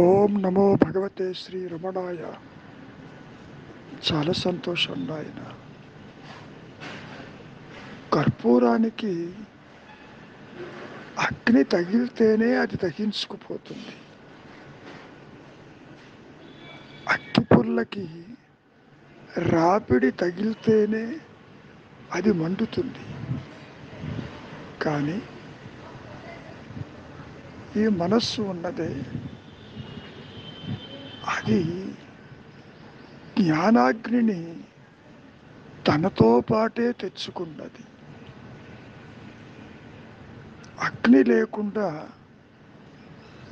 ఓం నమో భగవతే శ్రీ రమణాయ. చాలా సంతోషం నాయన. కర్పూరానికి అగ్ని తగిలితేనే అది దహించుకుపోతుంది. అగ్గిపుల్లకి రాపిడి తగిలితేనే అది మండుతుంది. కానీ ఈ మనస్సు ఉన్నదే, అది జ్ఞానాగ్నిని తనతో పాటే తెచ్చుకున్నది. అగ్ని లేకుండా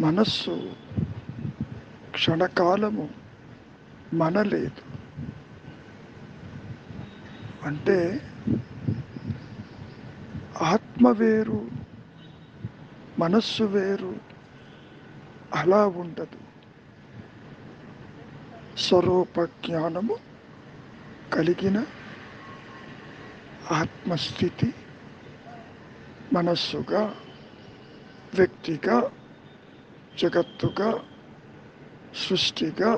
మనస్సు క్షణకాలము మనలేదు. అంటే ఆత్మ వేరు, మనస్సు వేరు అలా ఉండదు. స్వరూప జ్ఞానము కలిగిన ఆత్మస్థితి మనస్సుగా, వ్యక్తిగా, జగత్తుగా, సృష్టిగా,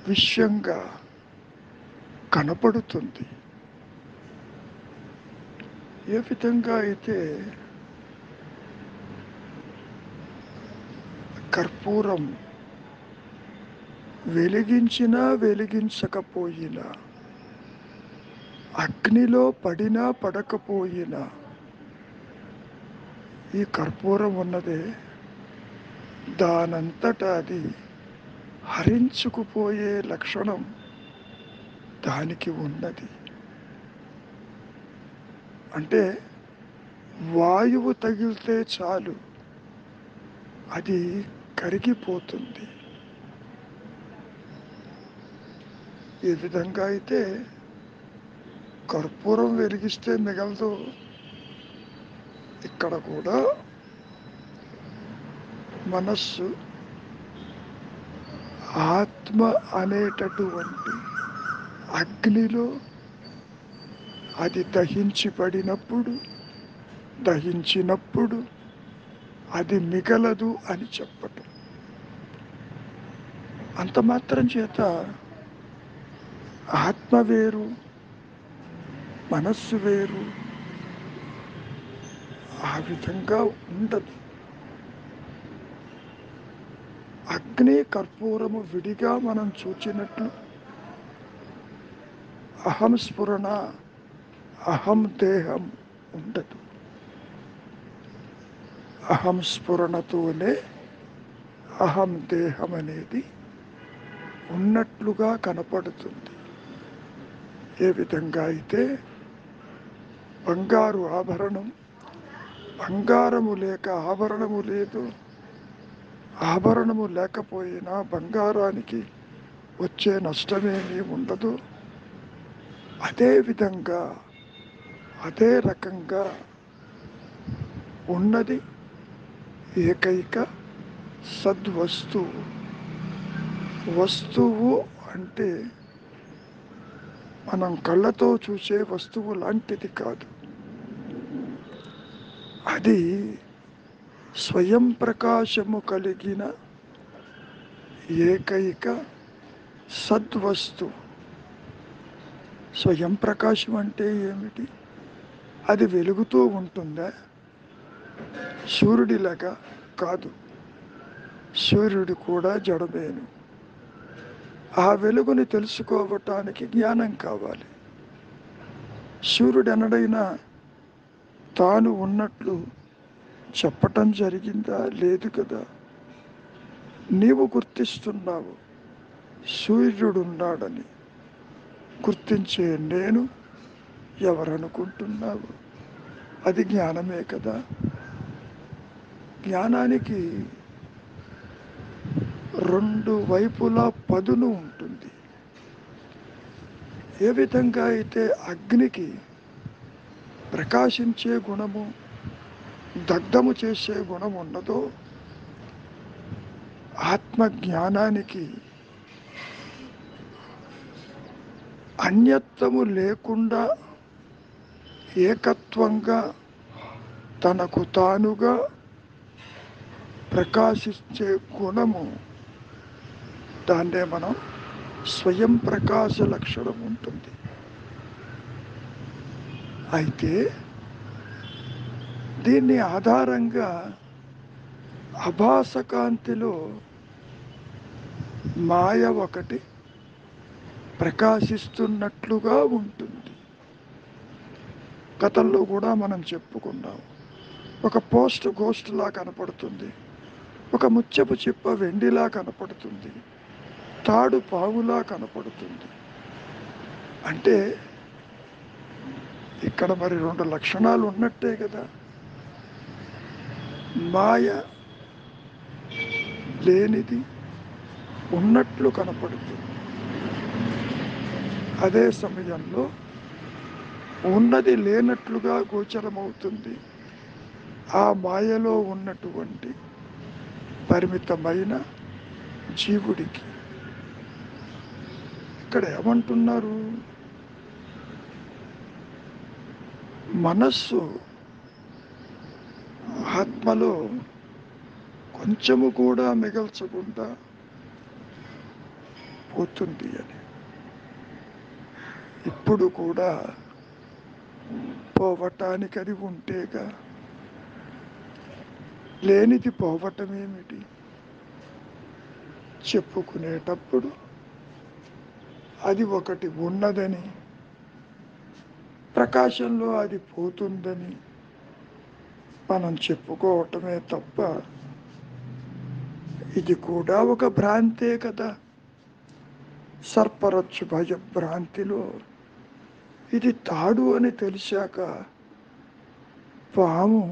విశ్వంగా కనపడుతుంది. ఏ విధంగా అయితే కర్పూరం వెలిగించినా వెలిగించకపోయినా, అగ్నిలో పడినా పడకపోయినా, ఈ కర్పూరం ఉన్నదే దానంతటా అది హరించుకుపోయే లక్షణం దానికి ఉన్నది. అంటే వాయువు తగిలితే చాలు అది కరిగిపోతుంది. ఏ విధంగా అయితే కర్పూరం వెలిగిస్తే మిగలదు, ఇక్కడ కూడా మనస్సు ఆత్మ అనేటటువంటి అగ్నిలో అది దహించినప్పుడు అది మిగలదు అని చెప్పటం. అంత మాత్రం చేత ఆత్మ వేరు, మనస్సు వేరు ఆ విధంగా ఉండదు. అగ్ని కర్పూరము విడిగా మనం చూచినట్లు అహం స్ఫురణ, అహం దేహం ఉండదు. అహం స్ఫురణతోనే అహం దేహం అనేది ఉన్నట్లుగా కనపడుతుంది. ఏ విధంగా అయితే బంగారు ఆభరణం, బంగారము లేక ఆభరణము లేదు, ఆభరణము లేకపోయినా బంగారానికి వచ్చే నష్టమేమీ ఉండదు. అదే విధంగా అదే రకంగా ఉన్నది ఏకైక సద్వస్తువు. వస్తువు అంటే మనం కళ్ళతో చూసే వస్తువు లాంటిది కాదు. అది స్వయం ప్రకాశము కలిగిన ఏకైక సద్వస్తువు. స్వయం ప్రకాశం అంటే ఏమిటి? అది వెలుగుతూ ఉంటుందా? సూర్యుడిలాగా కాదు. సూర్యుడు కూడా జడమేను. ఆ వెలుగుని తెలుసుకోవటానికి జ్ఞానం కావాలి. సూర్యుడు ఎన్నడైనా తాను ఉన్నట్లు చెప్పటం జరిగిందా? లేదు కదా. నీవు గుర్తిస్తున్నావు సూర్యుడున్నాడని. గుర్తించే నేను ఎవరనుకుంటున్నావు? అది జ్ఞానమే కదా. జ్ఞానానికి రెండు వైపులా పదును ఉంటుంది. ఏ విధంగా అయితే అగ్నికి ప్రకాశించే గుణము, దగ్ధము చేసే గుణం ఉన్నదో, ఆత్మజ్ఞానానికి అన్యత్వము లేకుండా ఏకత్వంగా తనకు తానుగా ప్రకాశించే గుణము, దాన్నే మనం స్వయం ప్రకాశ లక్షణం ఉంటుంది. అయితే దీన్ని ఆధారంగా అభాసకాంతిలో మాయ ఒకటి ప్రకాశిస్తున్నట్లుగా ఉంటుంది. గతంలో కూడా మనం చెప్పుకున్నాం. ఒక పోస్ట్ గోస్ట్లా కనపడుతుంది, ఒక ముత్యపు చిప్ప వెండిలా కనపడుతుంది, తాడు పావులా కనపడుతుంది. అంటే ఇక్కడ మరి రెండు లక్షణాలు ఉన్నట్టే కదా. మాయ లేనిది ఉన్నట్లు కనపడుతుంది, అదే సమయంలో ఉన్నది లేనట్లుగా గోచరమవుతుంది. ఆ మాయలో ఉన్నటువంటి పరిమితమైన జీవుడికి. ఇక్కడ ఏమంటున్నారు? మనస్సు ఆత్మలో కొంచెము కూడా మిగల్చకుండా పోతుంది అని. ఇప్పుడు కూడా పోవటానికి అది ఉంటేగా, లేనిది పోవటం ఏమిటి? చెప్పుకునేటప్పుడు అది ఒకటి ఉన్నదని, ప్రకాశంలో అది పోతుందని మనం చెప్పుకోవటమే తప్ప, ఇది కూడా ఒక భ్రాంతే కదా. సర్పరచ్చు భయభ్రాంతిలో ఇది తాడు అని తెలిసాక పాము,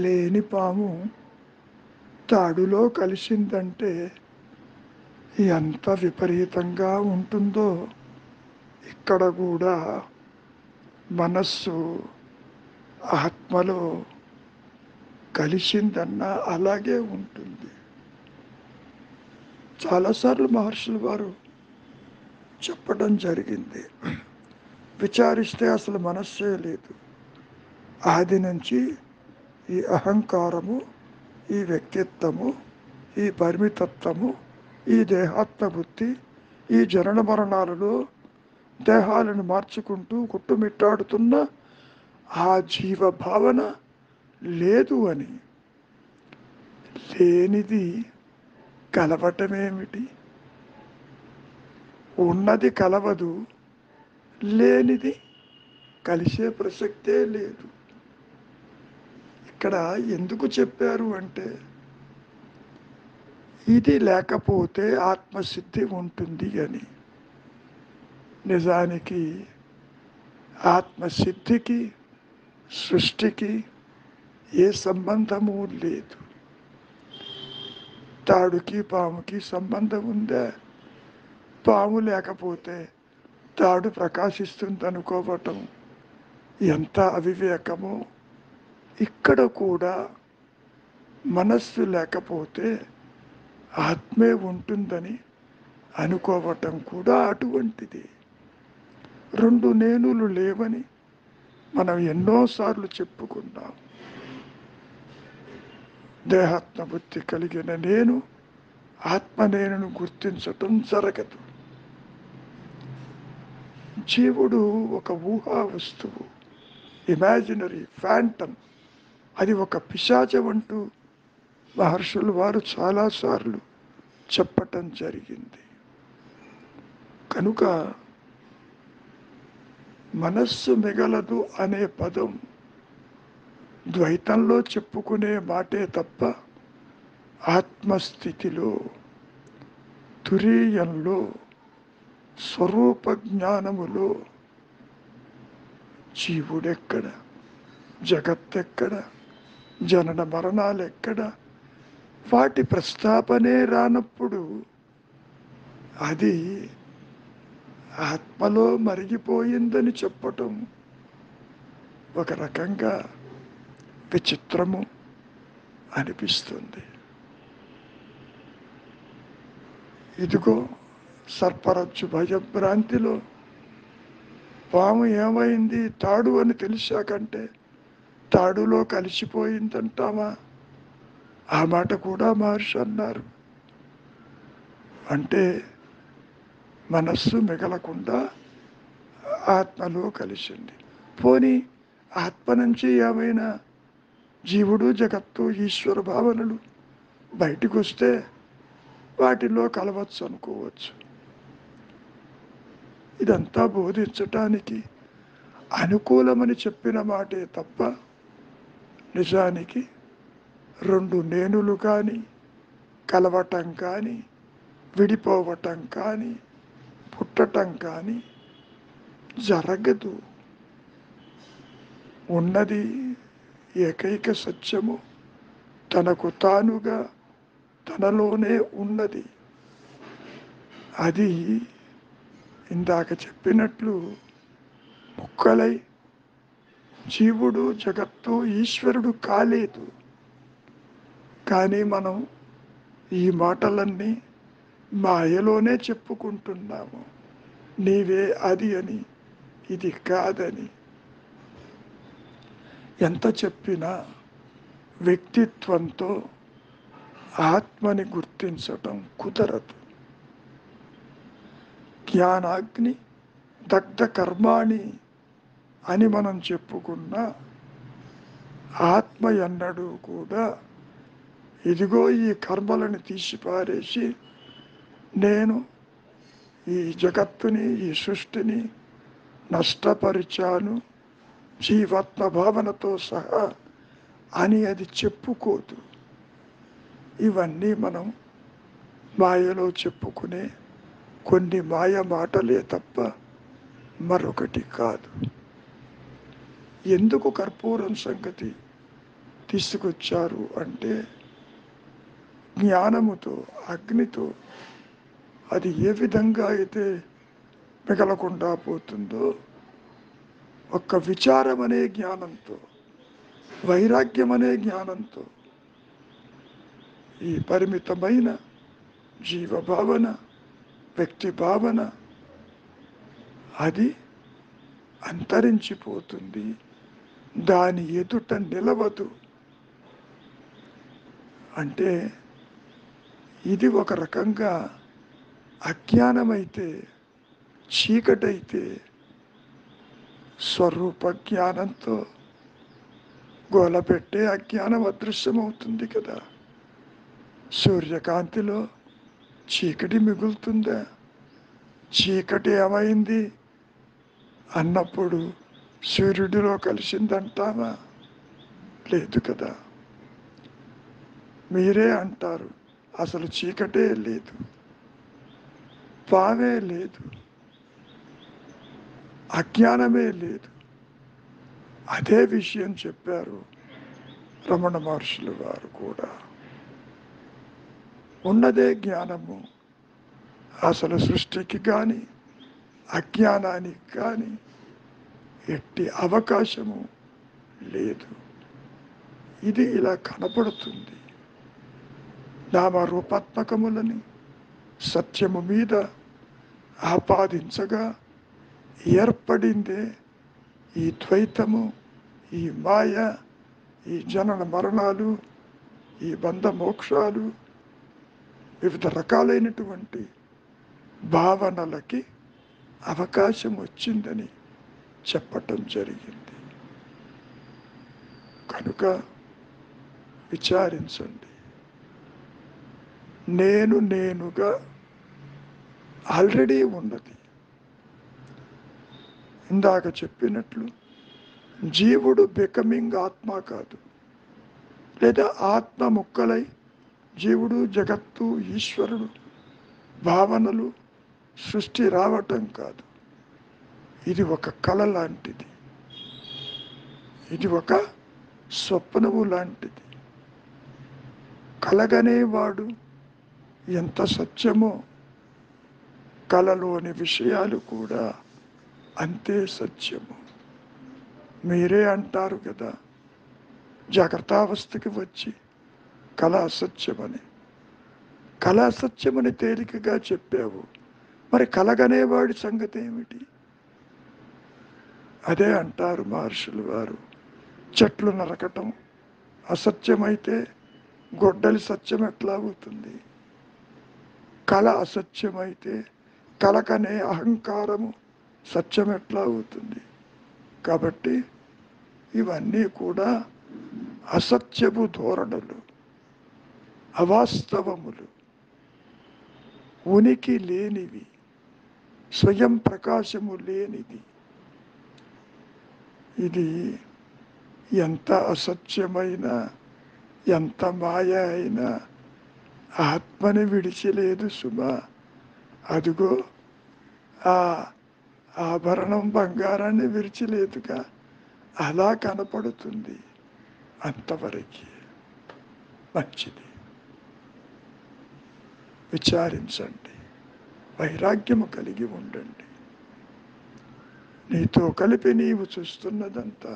లేని పాము తాడులో కలిసిందంటే ఎంత విపరీతంగా ఉంటుందో, ఇక్కడ కూడా మనస్సు ఆత్మలో కలిసిందన్నా అలాగే ఉంటుంది. చాలాసార్లు మహర్షులు వారు చెప్పడం జరిగింది. విచారిస్తే అసలు మనస్సే లేదు. ఆది నుంచి ఈ అహంకారము, ఈ వ్యక్తిత్వము, ఈ పరిమితత్వము, ఈ దేహాత్మబుద్ధి, ఈ జనన మరణాలలో దేహాలను మార్చుకుంటూ కుట్టుమిట్టాడుతున్న ఆ జీవ భావన లేదు అని. లేనిది కలవటమేమిటి? ఉన్నది కలవదు, లేనిది కలిసే ప్రసక్తే లేదు. ఇక్కడ ఎందుకు చెప్పారు అంటే, ఇది లేకపోతే ఆత్మసిద్ధి ఉంటుంది అని. నిజానికి ఆత్మసిద్ధికి సృష్టికి ఏ సంబంధము లేదు. తాడుకి పాముకి సంబంధం ఉందా? పాము లేకపోతే తాడు ప్రకాశిస్తుంది అనుకోవటం ఎంత అవివేకమో. ఇక్కడ కూడా మనస్సు లేకపోతే ఆత్మే ఉంటుందని అనుకోవటం కూడా అటువంటిది. రెండు నేనులు లేవని మనం ఎన్నోసార్లు చెప్పుకున్నాం. దేహాత్మ బుద్ధి కలిగిన నేను ఆత్మ నేనును గుర్తించటం జరగదు. జీవుడు ఒక ఊహా వస్తువు, ఇమాజినరీ ఫ్యాంటమ్, అది ఒక పిశాచం అంటూ మహర్షులు వారు చాలాసార్లు చెప్పటం జరిగింది. కనుక మనస్సు మిగలదు అనే పదం ద్వైతంలో చెప్పుకునే మాటే తప్ప, ఆత్మస్థితిలో, తురీయంలో, స్వరూప జ్ఞానములో జీవుడెక్కడ, జగత్తెక్కడ, జనన మరణాలెక్కడ, వాటి ప్రస్తాపనే రానప్పుడు అది ఆత్మలో మరిగిపోయిందని చెప్పటం ఒక రకంగా విచిత్రము అనిపిస్తుంది. ఇదిగో సర్పరచ్చు భయభ్రాంతిలో పాము ఏమైంది, తాడు అని తెలిసాకంటే తాడులో కలిసిపోయిందంటామా? ఆ మాట కూడా మహర్షి అన్నారు. అంటే మనస్సు మిగలకుండా ఆత్మలో కలిసింది. పోనీ ఆత్మ నుంచి ఏమైనా జీవుడు, జగత్తు, ఈశ్వర భావనలు బయటికి వస్తే వాటిలో కలవచ్చు అనుకోవచ్చు. ఇదంతా బోధించటానికి అనుకూలమని చెప్పిన మాటే తప్ప నిజానికి రెండు నేనులు కానీ కలవటం కానీ విడిపోవటం కానీ పుట్టటం కానీ జరగదు. ఉన్నది ఏకైక సత్యము, తనకు తానుగా తనలోనే ఉన్నది. అది ఇందాక చెప్పినట్లు ముక్కలై జీవుడు, జగత్తు, ఈశ్వరుడు కాలేదు. కానీ మనం ఈ మాటలన్నీ మాయలోనే చెప్పుకుంటున్నాము. నీవే అది అని, ఇది కాదని. ఎంత చెప్పినా వ్యక్తిత్వంతో ఆత్మని గుర్తించటం కుదరదు. జ్ఞానాగ్ని దగ్ధ కర్మాణి అని మనం చెప్పుకున్న ఆత్మ ఎన్నడూ కూడా ఇదిగో ఈ కర్మలను తీసిపారేసి నేను ఈ జగత్తుని, ఈ సృష్టిని నష్టపరిచాను జీవాత్మ భావనతో సహా అని అది చెప్పుకోదు. ఇవన్నీ మనం మాయలో చెప్పుకునే కొన్ని మాయ మాటలే తప్ప మరొకటి కాదు. ఎందుకు కర్పూరం సంగతి తీసుకొచ్చారు అంటే జ్ఞానముతో, అగ్నితో అది ఏ విధంగా అయితే మిగలకుండా పోతుందో ఒక్క విచారం అనే జ్ఞానంతో, వైరాగ్యం అనే జ్ఞానంతో ఈ పరిమితమైన జీవభావన, వ్యక్తి భావన అది అంతరించిపోతుంది. దాని ఎదుట నిలవదు. అంటే ఇది ఒక రకంగా అజ్ఞానమైతే, చీకటైతే స్వరూప జ్ఞానంతో గోలపెట్టే అజ్ఞానం అదృశ్యమవుతుంది కదా. సూర్యకాంతిలో చీకటి మిగులుతుందా? చీకటి ఏమైంది అన్నప్పుడు సూర్యుడిలో కలిసిందంటామా? లేదు కదా. మీరే అంటారు అసలు చీకటే లేదు, పావే లేదు, అజ్ఞానమే లేదు. అదే విషయం చెప్పారు రమణ మహర్షులు వారు కూడా. ఉన్నదే జ్ఞానము. అసలు సృష్టికి కానీ అజ్ఞానానికి కానీ ఎట్టి అవకాశము లేదు. ఇది ఇలా కనపడుతుంది. నామరూపాత్మకములని సత్యము మీద ఆపాదించగా ఏర్పడిందే ఈ ద్వైతము, ఈ మాయ, ఈ జనన మరణాలు, ఈ బంధ మోక్షాలు, వివిధ రకాలైనటువంటి భావనలకి అవకాశం వచ్చిందని చెప్పటం జరిగింది. కనుక విచారించండి. నేనుగా ఆల్రెడీ ఉన్నది. ఇందాక చెప్పినట్లు జీవుడు బికమింగ్ ఆత్మ కాదు, లేదా ఆత్మ ముక్కలై జీవుడు, జగత్తు, ఈశ్వరుడు భావనలు సృష్టి రావటం కాదు. ఇది ఒక కళ లాంటిది, ఇది ఒక స్వప్నము లాంటిది. కలగనేవాడు ఎంత సత్యమో కలలోని విషయాలు కూడా అంతే సత్యము. మీరే అంటారు కదా, జాగ్రత్తావస్థకి వచ్చి కళ అసత్యమని. కళ అసత్యమని తేలికగా చెప్పావు, మరి కలగనేవాడి సంగతి ఏమిటి? అదే అంటారు మహర్షులు వారు, చెట్లు నరకటం అసత్యమైతే గొడ్డలి సత్యం ఎట్లా అవుతుంది? కళ అసత్యమైతే కలకనే అహంకారము సత్యం ఎట్లా అవుతుంది? కాబట్టి ఇవన్నీ కూడా అసత్యపు ధోరణులు, అవాస్తవములు, ఉనికి లేనివి, స్వయం ప్రకాశము లేనిది. ఇది ఎంత అసత్యమైన, ఎంత మాయ అయినా ఆత్మని విడిచిలేదు సుమా. అదిగో ఆ ఆభరణం బంగారాన్ని విడిచిలేదుగా, అలా కనపడుతుంది. అంతవరకు మంచిది. విచారించండి, వైరాగ్యము కలిగి ఉండండి. నీతో కలిపి నీవు చూస్తున్నదంతా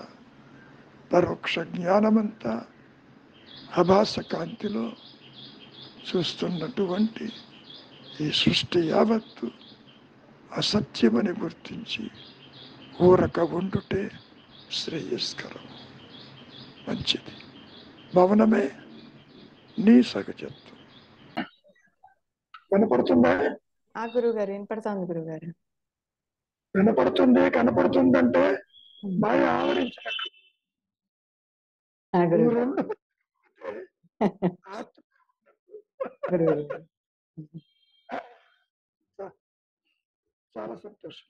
పరోక్ష జ్ఞానమంతా ఆభాస కాంతిలో చూస్తున్నటువంటి ఈ సృష్టి యావత్తు అసత్యమని గుర్తించి ఊరక ఉండుటే శ్రేయస్కరం, మంచిది. భవనమే నీ సహజత్వం. కనపడుతుందా? గురుగారు వినపడుతోంది గురుగారు. వినపడుతుంది. కనపడుతుందంటే మాయ ఆవరించినట్టు. చాలా సంతోషం.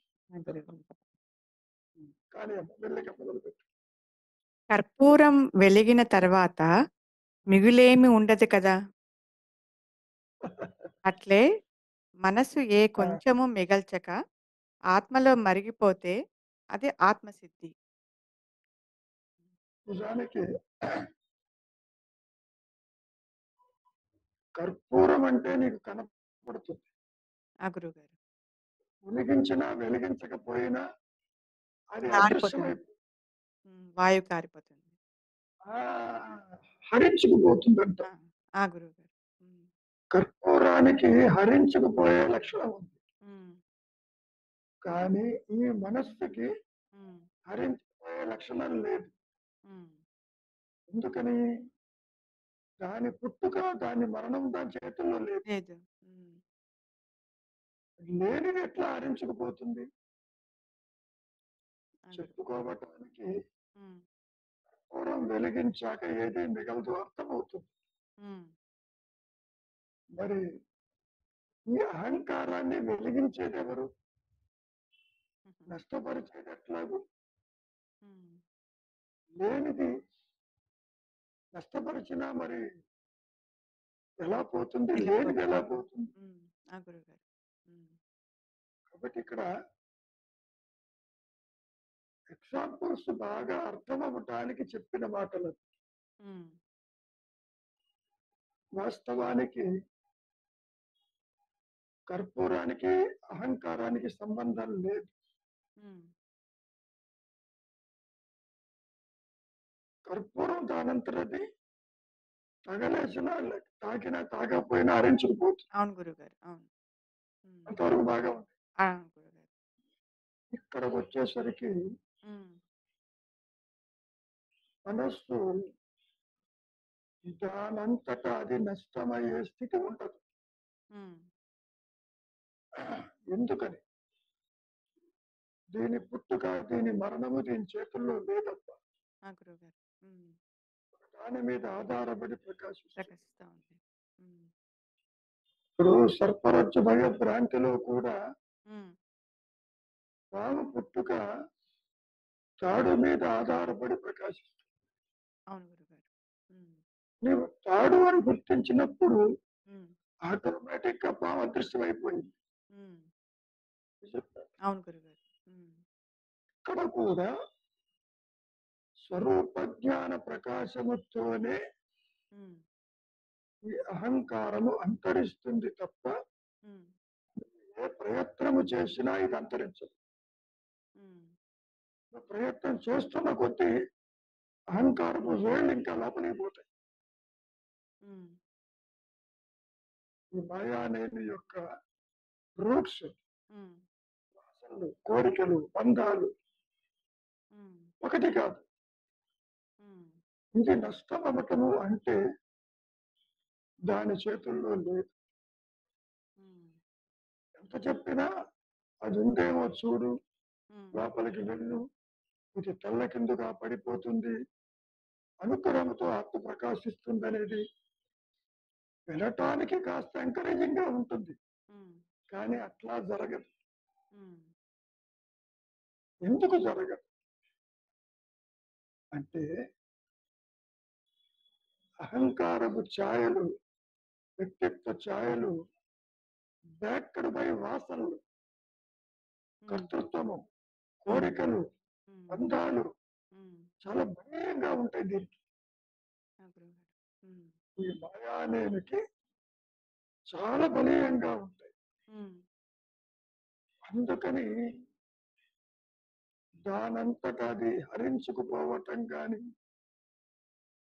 కానీ మెల్లగా మొదలుపెట్టు. కర్పూరం వెలిగిన తర్వాత మిగులేమి ఉండదు కదా. అట్లే మనసు ఏ కొంచెము మిగల్చక ఆత్మలో మరిగిపోతే అది ఆత్మసిద్ధి. నిజానికి కర్పూరం అంటే నీకు కనపడుతుంది. గురుగారు వెలిగించినా వెలిగించకపోయినా అది కారిపోతుంది, వాయువు కారిపోతుంది, హరించుకుపోతుందంట. గురుగారు కర్పూరానికి హరించుకుపోయే లక్షణం ఉంది, కానీ ఈ మనస్సుకి హరించుకుపోయే లక్షణం లేదు. ఎందుకని? దాని పుట్టుక, దాని మరణం దాని చేతుల్లో లేదు. లేనిది ఎట్లా హరించుకుపోతుంది? చెప్పుకోవటానికి కర్పూరం వెలిగించాక ఏది మిగలదు అర్థమవుతుంది. మరి ఈ అహంకారాన్ని వెలిగించేది ఎవరు? నష్టపరిచేది ఎట్లాగూ? లేనిది నష్టపరిచినా మరి ఎలా పోతుంది? లేనిది ఎలా పోతుంది? కాబట్టి ఇక్కడ ఎగ్జాంపుల్స్ బాగా అర్థం అవ్వటానికి చెప్పిన మాటలు. వాస్తవానికి కర్పూరానికి అహంకారానికి సంబంధం లేదు. కర్పూరం దానంతరది తగలేసినా తాకినా తాగకపోయినా హరించుకుపోతుంది. అవును గురుగారు, అవును. అంతవరకు బాగా ఉంది. ఇక్కడ వచ్చేసరికి మనస్సు దానంతటా అది నష్టమయ్యే స్థితి ఉండదు. ఎందుకని? దీని పుట్టుక, దీని మరణము దీని చేతుల్లో లేదప్ప. దాని మీద ఆధారపడి ప్రకాశిస్తా ఉంది. ఇప్పుడు సర్పరజ్జు భయ భ్రాంతిలో కూడా పాము పుట్టుక తాడు మీద ఆధారపడి ప్రకాశిస్తుంది. నీవు తాడు అని గుర్తించినప్పుడు ఆటోమేటిక్ గా పాము అదృశ్యం అయిపోయింది. ఇక్కడ కూడా స్వరూప జ్ఞాన ప్రకాశముతోనే ఈ అహంకారము అంతరిస్తుంది తప్ప ఏ ప్రయత్నము చేసినా ఇది అంతరించదు. ప్రయత్నం చేస్తున్న కొద్దీ అహంకారము వేళ్ళు ఇంకా లోపలిపోతాయి. ఈ మాయానేమి యొక్క రూట్స్, వాసనలు, కోరికలు, బంధాలు ఒకటి కాదు. ఇది నష్టం అవ్వటము అంటే దాని చేతుల్లో లేదు. హ్మ్. ఎంత చెప్పినా అది ఉందేమో చూడు, హ్మ్. లోపలికి వెళ్ళు, ఇది తెల్లకిందుగా పడిపోతుంది, అనుకరణతో ఆత్మ ప్రకాశిస్తుందనేది వినటానికి కాస్త ఎంకరేజింగ్ గా ఉంటుంది. హ్మ్. కానీ అట్లా జరగదు. హ్మ్. ఎందుకు జరగదు అంటే అహంకారపు ఛాయలు, వ్యక్తిత్వ ఛాయలు బ్యాక్డ్ బై వాసనలు, హ్మ్. కర్తృత్వము, హ్మ్. కోరికలు, హ్మ్. బంధాలు హ్మ్. చాలా బలీయంగా ఉంటాయి దీనికి. ఆ! గురువుగారు. హ్మ్. ఈ మాయానేమికి చాలా బలీయంగా ఉంటాయి. హ్మ్. అందుకని దానంతట అది హరించుకుపోవటం కానీ,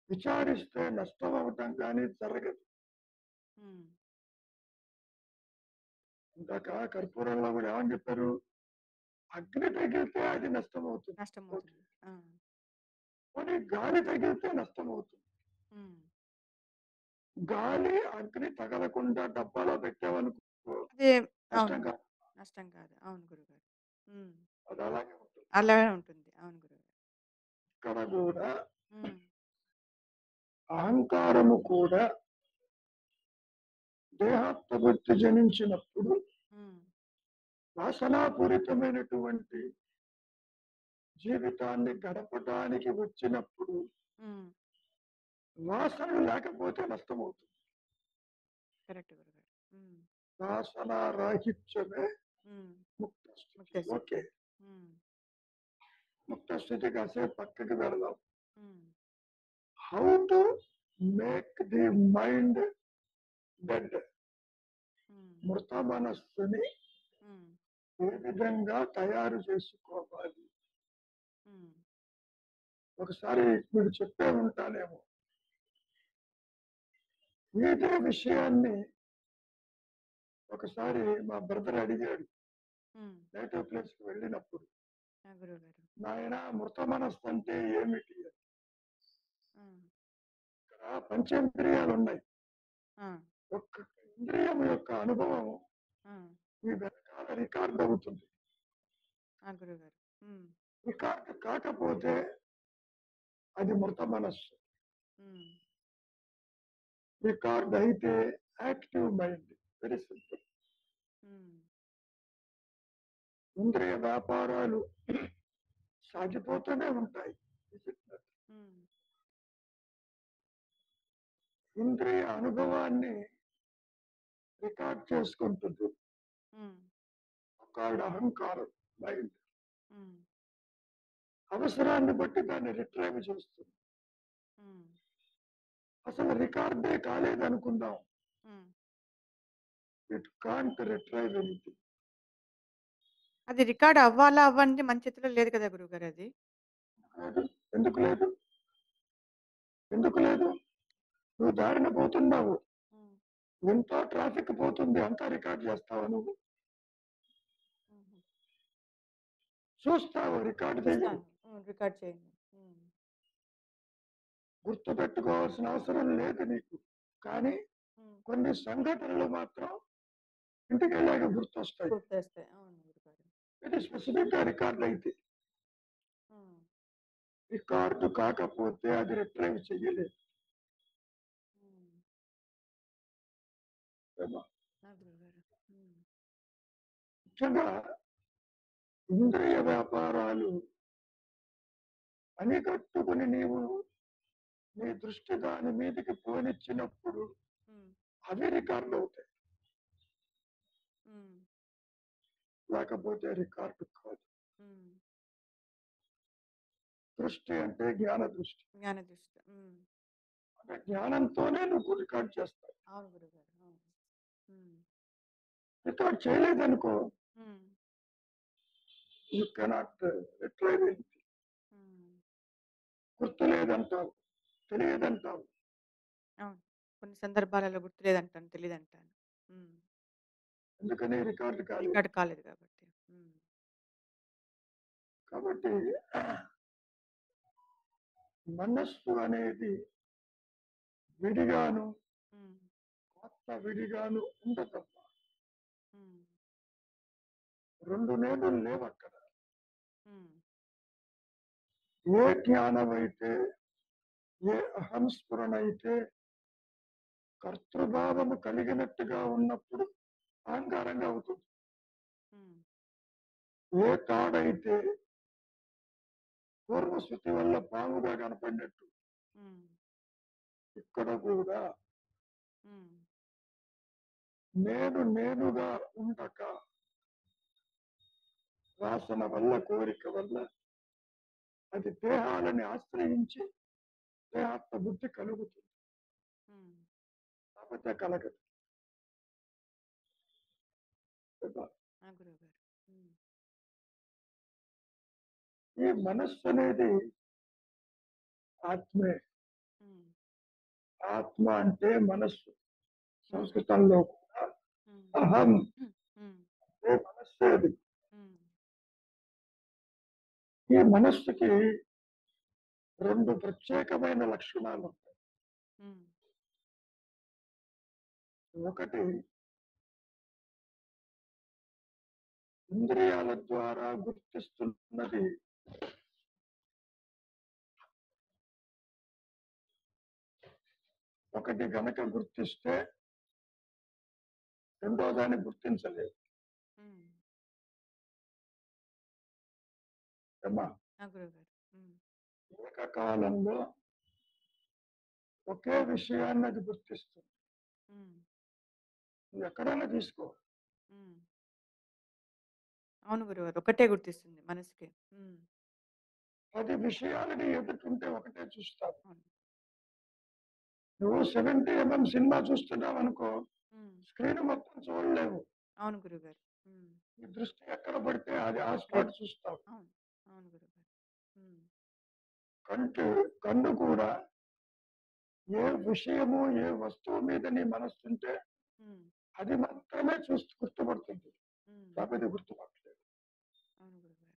విచారిస్తే నష్టం అవటం కానీ జరగదు. హ్మ్. ఇందాక కర్పూరంలో కూడా ఏమని చెప్పారు? అగ్ని తగిలితే అది నష్టం అవుతుంది. ఓకే. నష్టమవుతుంది. ఆ! పోనీ గాలి తగిలితే నష్టం అవుతుంది. హ్మ్. గాలి, అగ్ని తగలకుండా డబ్బాలో పెట్టామనుకో అదే అవును. నష్టం కాదు. నష్టం కాదు. అవును గురువుగారు. హ్మ్. అది అలాగే ఉంటుంది. అలాగే ఉంటుంది. అవును గురువుగారు. ఇక్కడ కూడా హ్మ్. అహంకారము కూడా దేహాత్మవృత్తి జనించినప్పుడు హ్మ్. వాసనాపూరితమైనటువంటి జీవితాన్ని గడపడానికి వచ్చినప్పుడు హ్మ్. వాసనలు లేకపోతే నష్టమవుతుంది. కరెక్ట్ గురువుగారు. హ్మ్. వాసన రాహిత్యమే హ్మ్. ముక్త స్థితి. ముక్తేశ్వరి. ఓకే. హ్మ్. ముక్త స్థితి కాసేపు పక్కకి వెళదాం. హ్మ్. How to make the mind dead, హ్మ్. మృత మనస్సుని హ్మ్. ఏ విధంగా తయారు చేసుకోవాలి? హ్మ్. ఒకసారి మీకు చెప్పే ఉంటానేమో. ఇదే విషయాన్ని ఒకసారి మా బ్రదర్ అడిగాడు హ్మ్. నేటివ్ ప్లేస్ కి వెళ్ళినప్పుడు. ఆ! గురువుగారు. నాయన మృత మనస్సు అంటే ఏమిటి అని. ఆ! ఇక్కడ పంచేంద్రియాలు ఉన్నాయి. ఆ! ఒక్క ఇంద్రియం యొక్క అనుభవం ఆ! ఈ వెనకాల రికార్డ్ అవుతుంది. ఆ! గురువుగారు. హ్మ్. రికార్డ్ కాకపోతే అది మృత మనస్సు. హ్మ్. రికార్డ్ అయితే యాక్టివ్ మైండ్. Very simple. హ్మ్. ఇంద్రియ వ్యాపారాలు సాగిపోతూనే ఉంటాయి. హ్మ్. ఇంద్రియ అనుభవాన్ని రికార్డ్ చేసుకుంటుంది హ్మ్. ఒక అహంకారం మైండ్. హ్మ్. అవసరాన్ని బట్టి దాన్ని రిట్రైవ్ చేస్తుంది. హ్మ్. అసలు రికార్డే కాలేదనుకుందాం. హ్మ్. It can't retrieve anything. అది రికార్డ్ అవ్వాలా? అవ్వనిది మన చేతిలో లేదు కదా గురువుగారు అది. లేదు. ఎందుకు లేదు? ఎందుకు లేదు? నువ్వు దారిన పోతున్నావు. హ్మ్. ఎంతో ట్రాఫిక్ పోతుంది. అంతా రికార్డ్ చేస్తావా నువ్వు? హుహు. చూస్తావు, రికార్డ్ చేయవు. చూస్తాను. హ్మ్. రికార్డ్ చేయండి. హ్మ్. గుర్తుపెట్టుకోవాల్సిన అవసరం లేదు నీకు. కానీ హ్మ్. కొన్ని సంఘటనలు మాత్రం ఇంటికెళ్ళాక గుర్తొస్తాయి. గుర్తొస్తాయి. అవును గురుగారు. ఇది స్పెసిఫిక్ గా రికార్డ్ అయితే. హ్మ్. రికార్డు కాకపోతే అది రిట్రైవ్ చెయ్యలేదు. హ్మ్. ఏమో. ఆ! గురువుగారు. హ్మ్. ముఖ్యంగా ఇంద్రియ వ్యాపారాలు అణికట్టుకుని నీవు నీ దృష్టి దాని మీదకి పోనిచ్చినప్పుడు హ్మ్. అవి రికార్డు అవుతాయి. హ్మ్. లేకపోతే రికార్డు కాదు. హ్మ్. దృష్టి అంటే జ్ఞాన దృష్టి. జ్ఞాన దృష్టి. హ్మ్. అంటే జ్ఞానంతోనే నువ్వు రికార్డ్ చేస్తావు. అవును గురుగారు. అవును. హ్మ్. రికార్డ్ చేయలేదనుకో, హ్మ్. You cannot retrieve anything. హ్మ్. గుర్తులేదంటావు, తెలియదంటావు. అవును. కొన్ని సందర్భాలలో గుర్తులేదంటాను, తెలీదంటాను. హ్మ్. ఎందుకని రికార్డు కాలేదు. రికార్డ్ కాలేదు కాబట్టి. హ్మ్. కాబట్టి మనస్సు అనేది విడిగాను హ్మ్. విడిగాను ఉండదమ్మా. ఉమ్, 2 నేను లేవక్కడ. ఉమ్, ఏ జ్ఞానమైతే, ఏ అహం స్ఫురణ అయితే కర్తృభావము కలిగినట్టుగా ఉన్నప్పుడు అహంకారంగా అవుతుంది. ఉమ్, ఏ తాడైతే పూర్వశృతి వల్ల పాముగా కనపడినట్టు ఉమ్, ఇక్కడ కూడా ఉమ్, నేను నేనుగా ఉండక వాసన వల్ల, కోరిక వల్ల అది దేహాలని ఆశ్రయించి దేహాత్మ బుద్ధి కలుగుతుంది. ఉమ్. కాకపోతే కలగదు. కదా? ఆ గురువు గారు. ఉమ్, ఈ మనస్సు అనేది ఆత్మే. ఉమ్, ఆత్మ అంటే మనస్సు. ఉమ్, సంస్కృతంలో కూడా ఉమ్, అహం ఉమ్, ఉమ్, అంటే మనస్సే అది. ఉమ్, ఈ మనస్సుకి 2 ప్రత్యేకమైన లక్షణాలు ఉంటాయి. ఉమ్, ఒకటి ఇంద్రియాల ద్వారా గుర్తిస్తున్నది ఒకటి గనక గుర్తిస్తే రెండో దాన్ని గుర్తించలేదు. ఉమ్. ఏమ్మా? ఆ గురువు గారు. ఉమ్, ఏకకాలంలో ఒకే విషయాన్ని అది గుర్తిస్తుంది. ఉమ్, నువ్వు ఎక్కడైనా తీసుకో, ఉమ్. అవును గురువు గారు. ఒకటే గుర్తిస్తుంది మనసుకి. ఉమ్, 10 విషయాలని ఎదుర్కొంటే ఒకటే చూస్తావు. అవును. నువ్వు 70 సినిమా చూస్తున్నావు అనుకో, ఉమ్, స్క్రీన్ మొత్తం చూడలేవు. అవును గురువు గారు. ఉమ్, నీ దృష్టి ఎక్కడ పడితే అది ఆ అక్కడే. స్పాట్ చూస్తావు. అవును. అవును గురువు గారు. ఉమ్, కన్ను కూడా ఏ విషయము, ఏ వస్తువు మీద నీ మనస్సు ఉంటే ఉమ్, అది మాత్రమే చూస్తూ గుర్తుపడుతుంది. ఉమ్. కాకపోతే గుర్తుపట్టలేదు. అవును గురువు గారు.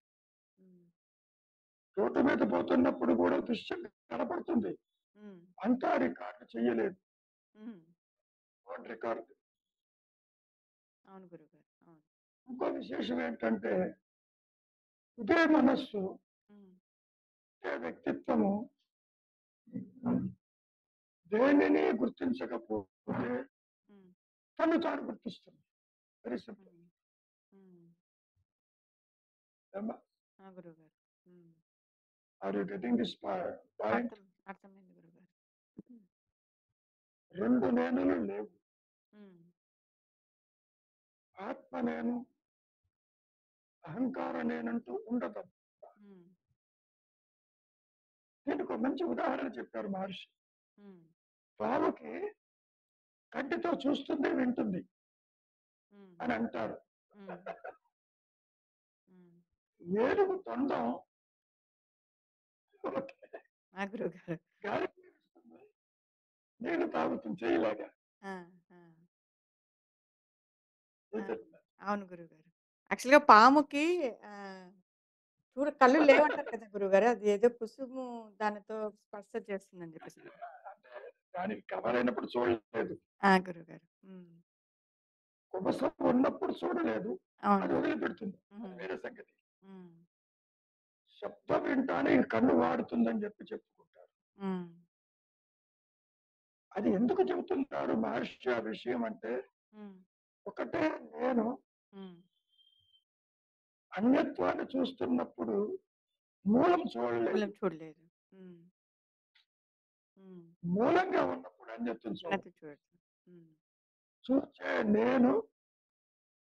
ఉమ్, రోడ్డు మీద పోతున్నప్పుడు కూడా దృశ్యం కనపడుతుంది. ఉమ్, అంతా రికార్డు చేయలేదు. ఉమ్. Road record. అవును గురువు గారు. అవును. ఇంకో విశేషం ఏంటంటే ఇదే మనస్సు, ఉమ్, ఇదే వ్యక్తిత్వము దేనిని గుర్తించకపోతే ఉమ్, తను తాను గుర్తిస్తుంది. Very simple. ఉమ్, ఉమ్. ఆ గురువు గారు. ఉమ్. Are you getting this point? అర్థమైంది గురువు గారు. ఉమ్, 2 నేనులు లేవు. ఉమ్, ఆత్మ నేను, అహంకార నేనంటూ ఉండదు. ఉమ్, దీనికి ఒక మంచి ఉదాహరణ చెప్పారు మహర్షి. ఉమ్, పాముకి కంటితో చూస్తుంది, వింటుంది ఉమ్, అని అంటారు. ఉమ్, ఉమ్. ఏనుగు తొండం ఆ గురువు గారు. గాలి పీలుస్తుంది, నీళ్లు తాగుతుంది చేయలేక. ఆ, ఆ, ఏం ఆ. చెప్తున్నారు? అవును గురువు గారు. యాక్చువల్‌గా పాముకి కళ్ళు లేవంటారు కదా గురువుగారు. అది ఏదో కుసుము దానితో స్పర్శ చేస్తుందని చెప్పేసి. అంటే దానికి కవర్ అయినప్పుడు చూడలేదు, ఆ! గురువుగారు. హ్మ్. కుబసం ఉన్నప్పుడు చూడలేదు, అవును. అది వదిలిపెడుతుంది. అది హ్మ్. వేరే సంగతి. హ్మ్. శబ్దం వింటానికి కన్ను వాడుతుందని చెప్పుకుంటారు. హ్మ్. అది ఎందుకు చెబుతున్నారు మహర్షి ఆ విషయం అంటే, హ్మ్. ఒకటే నేను హ్మ్. అన్యత్వాన్ని చూస్తున్నప్పుడు మూలం చూడలేదు. మూలం చూడలేదు. హ్మ్. హ్మ్. మూలంగా ఉన్నప్పుడు అన్యత్వం చూడలేదు. అన్నట్టు చూడట్లేదు. హ్మ్. చూసే నేను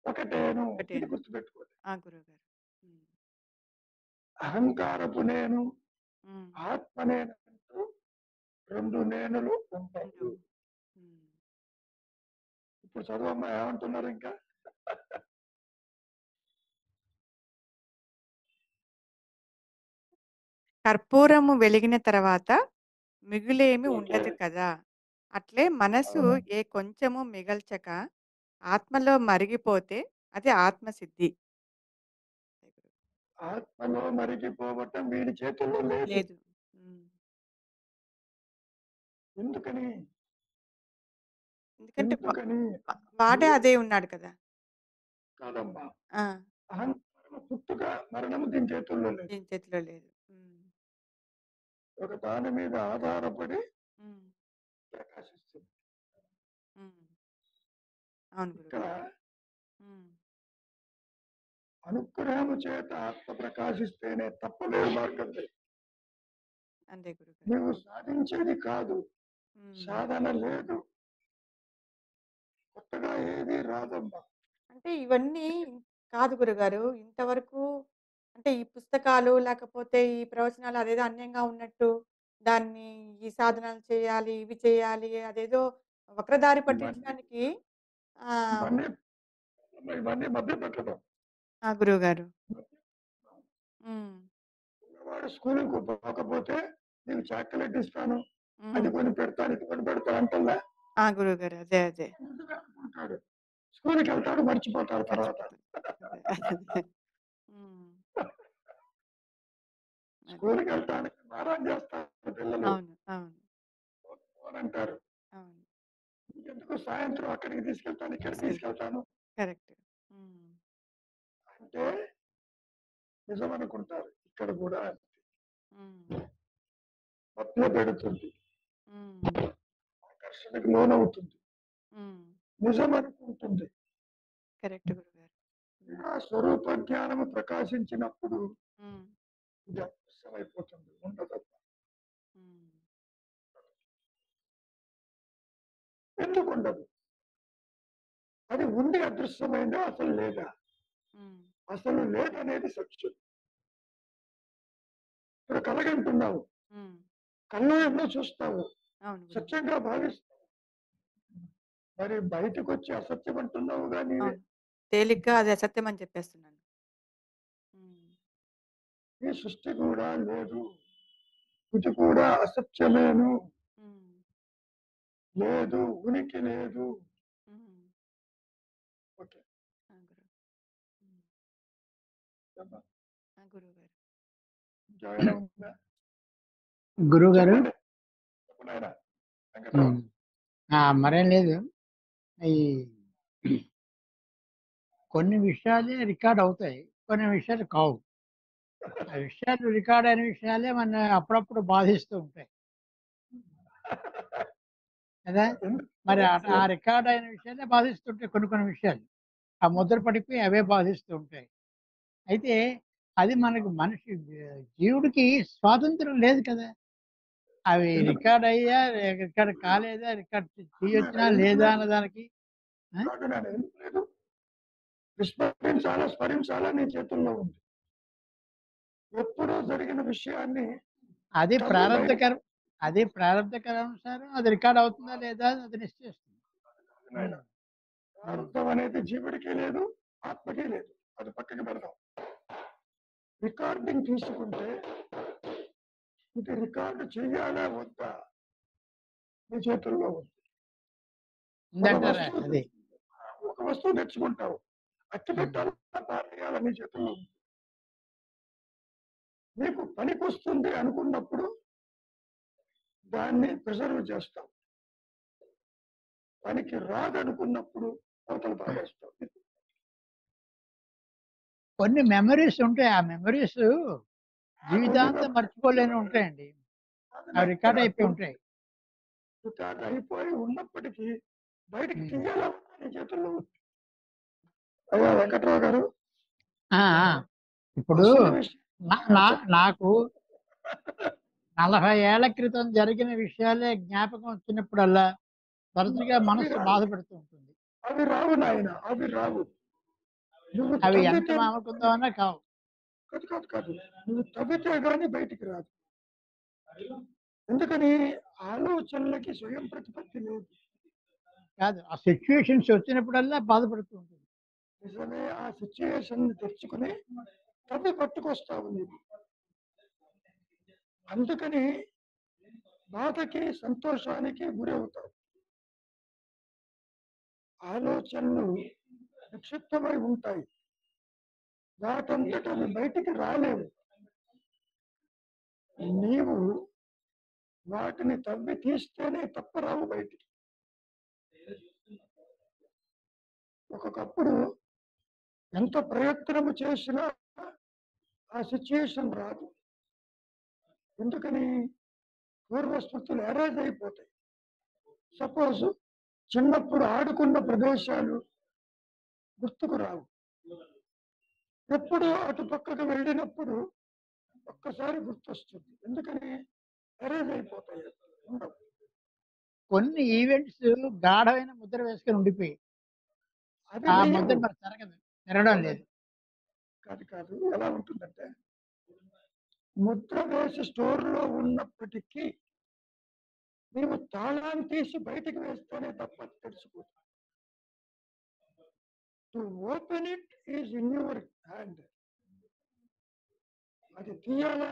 ఒకటేను. ఇది ఒకటేను. గుర్తుపెట్టుకోండి. ఆ! గురువుగారు. హ్మ్. అహంకారపు నేను, హ్మ్. ఆత్మ నేనంటూ 2 నేనులు ఉండవు. ఉండవు. హ్మ్. ఇప్పుడు చదువమ్మా ఏమంటున్నారు ఇంకా? కర్పూరము వెలిగిన తర్వాత మిగులేమి ఓకే. ఉండదు కదా! అట్లే మనసు అవును. ఏ కొంచెము మిగల్చక ఆత్మలో మరిగిపోతే అది ఆత్మసిద్ధి. ఆత్మలో మరిగిపోవటం వీడి చేతుల్లో లేదు. లేదు. హ్మ్. ఎందుకని? ఎందుకంటే ఎందుకని వాడే నువ్వు అదే ఉన్నాడు కదా! కాదమ్మా. ఆ! అహంకారము పుట్టుక, మరణము దీని చేతుల్లో లేదు. దీని చేతిలో లేదు. హ్మ్. ఒక దాని మీద ఆధారపడి హ్మ్. ప్రకాశిస్తుంది. హ్మ్. అవును ఇక్కడ గురుగారు. హ్మ్. అనుగ్రహము చేత ఆత్మ ప్రకాశిస్తేనే తప్ప వేరు మార్గం లేదు. అంతే గురుగారు. నువ్వు సాధించేది కాదు, హ్మ్. సాధన లేదు, కొత్తగా ఏది రాదమ్మా. అంటే ఇవన్నీ కాదు గురుగారు. ఇంతవరకు అంటే ఈ పుస్తకాలు లేకపోతే ఈ ప్రవచనాలు అదేదో అన్యంగా ఉన్నట్టు దాన్ని ఈ సాధనలు చేయాలి, ఇవి చేయాలి అదేదో వక్రదారి ఇవన్నీ పట్టించడానికి ఆహ్, ఇవన్నీ ఇవన్నీ మభ్య పెట్టడం. ఆ! గురువుగారు. హ్మ్. వాడు స్కూల్‌కి పోకపోతే నీకు చాక్లెట్ ఇస్తాను, హ్మ్. అది కొని పెడతాను, ఇది కొని పెడతాను అంటల్లా. ఆ! గురువుగారు. అదే. అదే. ముందుగా అనుకుంటాడు. స్కూల్‌కి వెళ్తాడు, మర్చిపోతాడు తర్వాత. మర్చిపోతాను. అదే. అదే. హ్మ్. అదే. స్కూల్‌కి వెళ్ళటానికి మారం చేస్తారు పిల్లలు. అవును. అవును. పోనంటారు. అవును. ఎందుకు సాయంత్రం అక్కడికి తీసుకెళ్తాను, ఇక్కడికి తీసుకెళ్తారు. తీసుకెళ్తాను కరెక్ట్. హ్మ్. అంటే నిజమనుకుంటారు. ఇక్కడ కూడా హ్మ్. మభ్యపెడుతుంది. హ్మ్. ఆకర్షణకు లోనవుతుంది. హ్మ్. నిజమనుకుంటుంది. కరెక్ట్ గురుగారు. ఆ స్వరూప జ్ఞానము ప్రకాశించినప్పుడు హ్మ్. ఇది అదృశ్యమైపోతుంది. ఉండదు. హ్మ్. ఎందుకుండదు? అది ఉంది అదృశ్యమైందా? అసలు లేదా? హ్మ్. అసలు లేదనేది సత్యం. ఇప్పుడు కలగంటున్నావు. హ్మ్. కళ్ళు ఎన్నో చూస్తావు. అవును గురుగారు. సత్యంగా భావిస్తావు. మరి బయటకొచ్చి అసత్యం అంటున్నావుగా నీవే. అవును. తేలిగ్గా అది అసత్యం అని చెప్పేస్తున్నాను. హ్మ్. ఈ సృష్టి కూడా లేదు. ఇది కూడా అసత్యమేను. హ్మ్. లేదు, ఉనికి లేదు. హ్మ్. ఓకే. ఆ! గురువు. హ్మ్. చెప్పమ్మా. ఆ! గురువుగారు. ఇంకేమైనా ఉందా? గురువుగారు. చెప్పండి. చెప్పు నాయనా వెంకట్రావు. మరేం లేదు. ఈ కొన్ని విషయాలే రికార్డ్ అవుతాయి. కొన్ని విషయాలు కావు. ఆ విషయాలు రికార్డ్ అయిన విషయాలే మన అప్పుడప్పుడు బాధిస్తూ ఉంటాయి కదా! మరి ఆ రికార్డ్ అయిన విషయాలే బాధిస్తుంటాయి కొన్ని కొన్ని విషయాలు. ఆ ముద్ర పడిపోయి అవే బాధిస్తూ ఉంటాయి. అయితే అది మనకు మనిషి జీవుడికి స్వాతంత్రం లేదు కదా! అవి ఎందుకు రికార్డ్ అయ్యా, రికార్డ్ కాలేదా, రికార్డ్ చేయొచ్చినా ఎందుకు లేదా లేదు? అన్నదానికి కాదు నాన్న, ఎందుకు లేదు? విస్మరించాలా, స్మరించాలా నీ చేతుల్లో ఉంది. ఎప్పుడో జరిగిన విషయాన్ని అది తవ్వి బయట ప్రారంధకరం. అది ప్రారంధకరానుసారం అది రికార్డ్ అవుతుందా లేదా అది నిశ్చయిస్తుంది. నాయన. ఉమ్, ఉమ్. ప్రారంభం అనేది జీవుడికి లేదు, ఆత్మకి లేదు. అది పక్కకి పెడదాం. రికార్డింగ్ తీసుకుంటే ఇది రికార్డు చెయ్యాలా వద్దా నీ చేతుల్లో ఉంది. ఒక ఉందంటారా వస్తువు అది? ఒక వస్తువు తెచ్చుకుంటావు, అట్టి ఉమ్. పెట్టాలా పారేయాలా నీ చేతుల్లో ఉంది. నీకు పనికొస్తుంది అనుకున్నప్పుడు దాన్ని ప్రిజర్వ్ చేస్తావు. పనికి రాదనుకున్నప్పుడు అవతల పారేస్తావు. కొన్ని మెమరీస్ ఉంటాయి. ఆ మెమరీస్ కొన్ని జీవితాంతం మర్చిపోలేని ఉంటాయండి. అవి రికార్డ్ అయిపోయి ఉంటాయి. రికార్డ్ అయిపోయి ఉన్నప్పటికీ బయటికి ఉమ్. తీయాలా వద్దా నీ చేతుల్లో ఉంది. అయ్యా వెంకట్రావు గారు, ఆ, ఆ. ఇప్పుడు అసలు విషయం చెప్పండి. నాకు 40 ఏళ్ల క్రితం జరిగిన విషయాలే జ్ఞాపకం వచ్చినప్పుడల్లా తరచుగా అవి మనస్సు రావు, బాధపడుతూ ఉంటుంది. అవి రావు నాయన, అవి రావు. నువ్వు అవి ఎంత తవ్వితే మానుకుందామన్నా కావు. కాదు కాదు కాదు, నువ్వు తవ్వితే గానీ బయటికి రాదు. ఎందుకని? ఆలోచనలకి స్వయం ప్రతిపత్తి లేదు. కాదు, ఆ సిచ్యువేషన్స్ వచ్చినప్పుడల్లా బాధపడుతూ ఉంటుంది. నిజమే, ఆ సిచ్యుయేషన్ తెచ్చుకుని తవ్వి పట్టుకొస్తావు నీవు. అందుకని బాధకి సంతోషానికి గురి అవుతావు. ఆలోచనలు నిక్షిప్తమై ఉంటాయి, వాటంతట అవి బయటికి రాలేవు. నీవు వాటిని తవ్వి తీస్తేనే తప్ప రావు బయటికి. ఒక్కొక్కప్పుడు ఎంత ప్రయత్నము చేసినా ఆ సిచ్యుయేషన్ రాదు. ఎందుకని? పూర్వస్మృతులు ఎరేజ్ అయిపోతాయి. సపోజ్ చిన్నప్పుడు ఆడుకున్న ప్రదేశాలు గుర్తుకు రావు. ఎప్పుడు అటు పక్కకు వెళ్ళినప్పుడు ఒక్కసారి గుర్తొస్తుంది. ఎందుకని? ఎరేజ్ అయిపోతాయి, ఉండవు. కొన్ని ఈవెంట్స్ గాఢమైన ముద్ర వేసుకొని ఉండిపోయి అది ఆ వెయ్యవు. ముద్ర మనకు తిరగడం లేదు. కాదు కాదు, ఎలా ఉంటుందంటే ముద్ర వేసి స్టోర్లో ఉన్నప్పటికీ నీవు తాళాన్ని తీసి బయటికి వేస్తేనే తప్ప అది తెరుచుకోదు. To open it is in your hand. అది తీయాలా,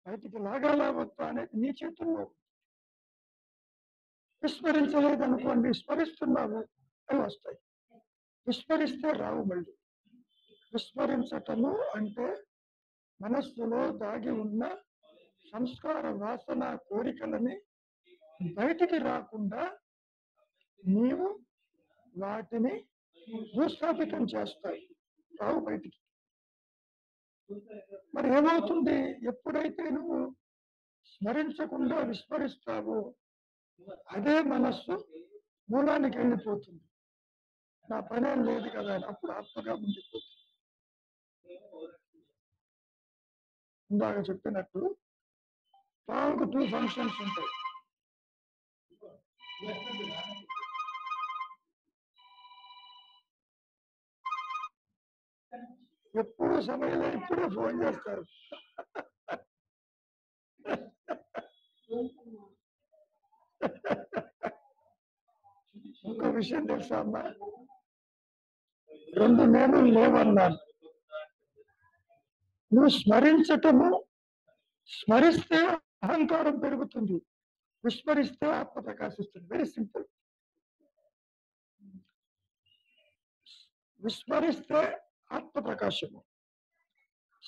బయటికి లాగాలా వద్దా అనేది నీ చేతుల్లో. విస్మరించలేదనుకోండి, స్మరిస్తున్నాము, అవి వస్తాయి. విస్మరిస్తే రావు మళ్ళీ. విస్మరించటము అంటే మనస్సులో దాగి ఉన్న సంస్కార వాసన కోరికలని బయటికి రాకుండా నీవు వాటిని భూస్థాపితం చేస్తావు, రావు బయటికి. మరి ఏమవుతుంది? ఎప్పుడైతే నువ్వు స్మరించకుండా విస్మరిస్తావో అదే మనస్సు మూలానికి వెళ్ళిపోతుంది. నా పనేం లేదు కదా అని అప్పుడు ఆత్మగా ఉండిపోతుంది. ఇందాక చెప్పినట్టు పావుకు 2 ఫంక్షన్స్ ఉంటాయి. ఎప్పుడు సమయంలో ఇప్పుడే ఫోన్ చేస్తారు. ఇంకో విషయం తెలుసా అమ్మా? 2 నేను లేవన్నాను. నువ్వు స్మరించటము, స్మరిస్తే అహంకారం పెరుగుతుంది, విస్మరిస్తే ఆత్మ ప్రకాశిస్తుంది. Very simple. విస్మరిస్తే ఆత్మ ప్రకాశము,